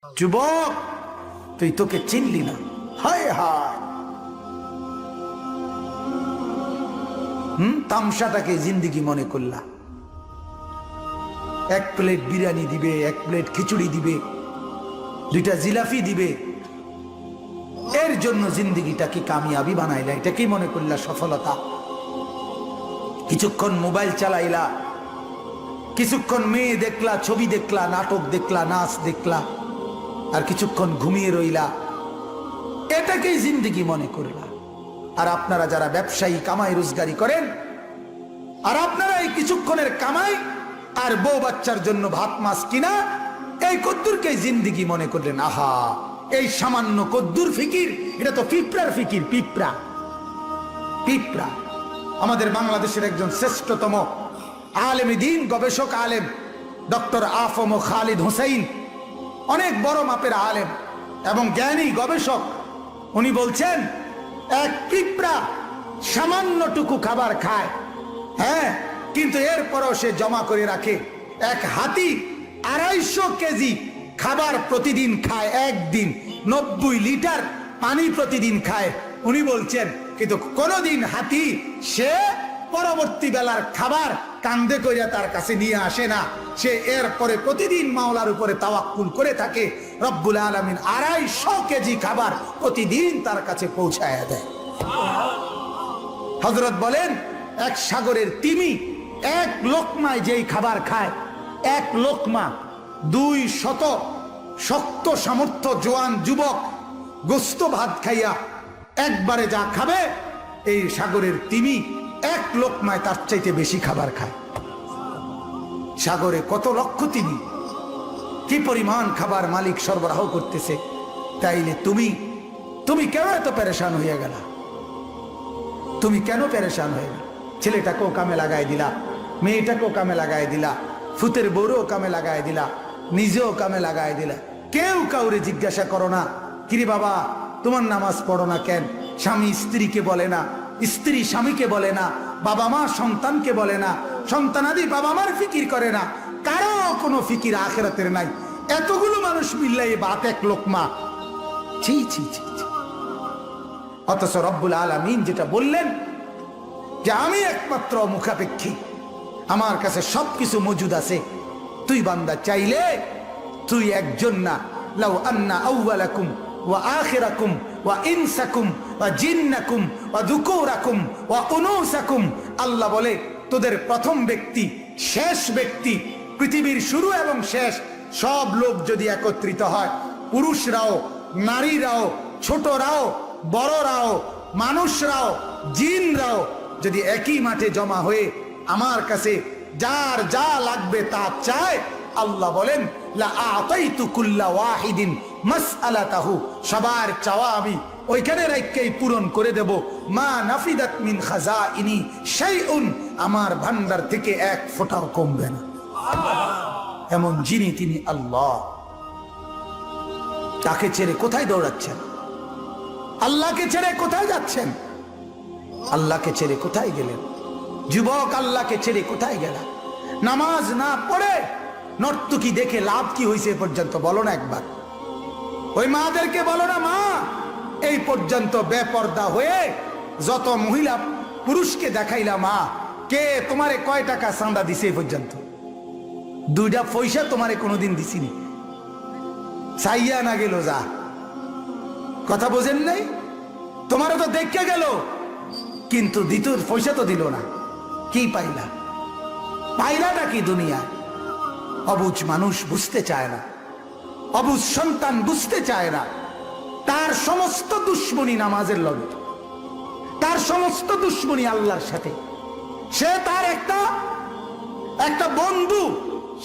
যুবক, তুই তোকে চিনলি না। হায় হায়, তামসাটাকে জিন্দিগি মনে করলা। এক প্লেট বিরিয়ানি দিবে, এক প্লেট খিচুড়ি দিবে, দুইটা জিলাপি দিবে, এর জন্য জিন্দিগিটাকে কামিয়াবি বানাইলা। এটা কি মনে করলা সফলতা? কিছুক্ষণ মোবাইল চালাইলা, কিছুক্ষণ মেয়ে দেখলা, ছবি দেখলা, নাটক দেখলা, নাচ দেখলা, আর কিছুক্ষণ ঘুমিয়ে রইলা, এটাকেই জিন্দিগি মনে করলা। আর আপনারা যারা ব্যবসায়ী কামাই রোজগারি করেন, আর আপনারা এই কিছুক্ষণের কামাই আর বউ বাচ্চার জন্য ভাত মাছ কিনা, এই কদ্দুরকে জিন্দিগি মনে করলেন। আহা, এই সামান্য কদ্দুর ফিকির, এটা তো পিঁপড়ার ফিকির। পিঁপড়া পিঁপড়া। আমাদের বাংলাদেশের একজন শ্রেষ্ঠতম আলেম দ্বীন, গবেষক আলেম ডক্টর আফম খালিদ হোসেন, অনেক বড় মাপের আলেম এবং জ্ঞানী গবেষক, উনি বলছেন এক পিঁপড়া সামান্যটুকু খাবার খায়, হ্যাঁ, কিন্তু এরপরও সে জমা করে রাখে। এক হাতি 250 কেজি খাবার প্রতিদিন খায়, একদিন 90 লিটার পানি প্রতিদিন খায়। উনি বলছেন কিন্তু কোনদিন হাতি সে পরবর্তী বেলার খাবার কান্দে কইরা তার কাছে নিয়ে আসে না। সে এরপরে প্রতিদিন মাওলার উপরে তাওয়াক্কুল করে থাকে। রব্বুল আলামিন 250 কেজি খাবার প্রতিদিন তার কাছে পৌঁছায়া দেয়। হযরত বলেন এক সাগরের তিমি এক লোকমায় যেই খাবার খায়, এক লোকমা 200 শক্ত সামর্থ্য জোয়ান যুবক গোস্ত ভাত খাইয়া একবারে যা খাবে, এই সাগরের তিমি এক লোকমায় তার চাইতে বেশি খাবার খায়। সাগরে কত লক্ষ তিমি, কি পরিমাণ খাবার মালিক সরবরাহ করতেছে। তাইলে তুমি কেন এত পেরেশান হয়ে গেলা? তুমি কেন পেরেশান হয়ে গেল? ছেলেটাকেও কামে লাগাই দিলা, মেয়েটাকেও কামে লাগাই দিলা, ফুতের বউরেও কামে লাগাই দিলা, নিজেও কামে লাগাই দিলা। কেউ কাউরে জিজ্ঞাসা করো না, কিরে বাবা তোমার নামাজ পড়ো না কেন? স্বামী স্ত্রীকে বলে না, স্ত্রী স্বামীকে বলে না, বাবা মা সন্তানকে বলে না, সন্তানাদি বাবা মার ফিকির করে না, কারো কোনো ফিকির আখিরাতের নাই। এতগুলো মানুষ মিললাই বাত এক লোকমা। ছি ছি ছি। অথচ রব্বুল আলামিন যেটা বললেন যে আমি একমাত্র মুখাপেক্ষী, আমার কাছে সবকিছু মজুদ আছে। তুই বান্দা চাইলে তুই একজন না, লাউ আন্না আউওয়ালাকুম ওয়া আখিরাকুম ওয়া ইনসাকুম ওয়া জিন্নাকুম ওয়া যুকুরাকুম ওয়া উনুসাকুম, আল্লাহ বলে তোদের প্রথম ব্যক্তি, শেষ ব্যক্তি, পৃথিবীর শুরু এবং শেষ সব লোক যদি একত্রিত হয়, পুরুষরাও, নারীরাও, ছোটরাও, বড়রাও, মানুষরাও, জিনরাও যদি একই মাঠে জমা হয়ে আমার কাছে যার যা লাগবে তা চায়, আল্লাহ বলেন লা আতাইতু কুল্লা ওয়াহিদিন মাসআলাতাহু, সবার চাওয়া আমি ওইখানে রাখকেই পূরণ করে দেব। মা নাফিদাত মিন খাজাইনি শাইউন, আমার ভান্ডার থেকে এক ফোঁটাও কমবে না। এমন যিনি তিনি আল্লাহ। তাকে ছেড়ে কোথায় দৌড়াচ্ছেন? আল্লাহকে ছেড়ে কোথায় যাচ্ছেন? আল্লাহকে ছেড়ে কোথায় গেলেন? যুবক, আল্লাহকে ছেড়ে কোথায় গেল? নামাজ না পড়ে নর্তকী দেখে লাভ কি হয়েছে পর্যন্ত বলো না একবার। ওই মাদেরকে বলো না, মা এই পর্যন্ত বেপর্দা হয়ে যত মহিলা পুরুষকে দেখাইলা, মা কে তোমারে কয় টাকা চাঁদা দিছে এই পর্যন্ত? 2টা পয়সা তোমারে কোনোদিন দিছিনি, চাইয়া না গেল যা। কথা বোঝেন নাই? তোমারও তো দেখে গেল, কিন্তু দ্বিতীয় পয়সা তো দিল না। কি পাইলা? পাইলাটা কি দুনিয়া? অবুঝ মানুষ বুঝতে চায় না, অবুঝ সন্তান বুঝতে চায় না। তার সমস্ত দুশ্মনী নামাজের লগে, তার সমস্ত দুশ্মনী আল্লাহর সাথে। সে তার একটা বন্ধু,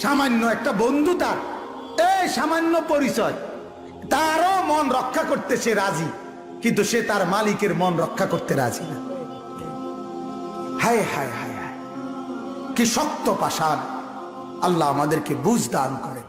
সামান্য একটা বন্ধু, তার এই সামান্য পরিচয়, তারও মন রক্ষা করতে সে রাজি, কিন্তু সে তার মালিকের মন রক্ষা করতে রাজি না। হায় হায় হায় হায়, কি শক্ত পাষাণ! আল্লাহ আমাদেরকে বুঝ দান করেন।